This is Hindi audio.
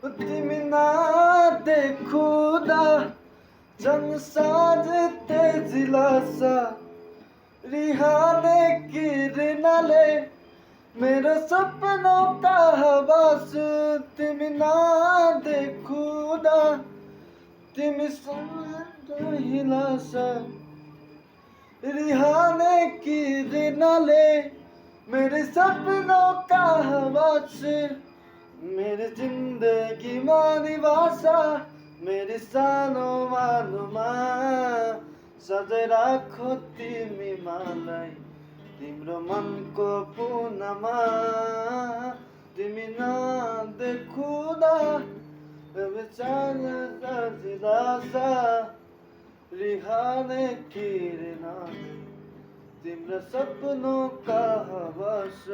तिमी देखुदा जन साजते जिलासा रिहाने किरनाले मेरे सपनों का हवास तिमी देखुदा तिमी हिलासा रिहाने किरनाले मेरे सपनों का हवास मेरी जिंदगी निवासा मेरी सानो मानुमा सधैँ राखो तिमी मलाई तिम्रो मनको पुनमा तिमी नदेखुदा जिलासा रिहाने किरण तिम्रो सपनों का हवस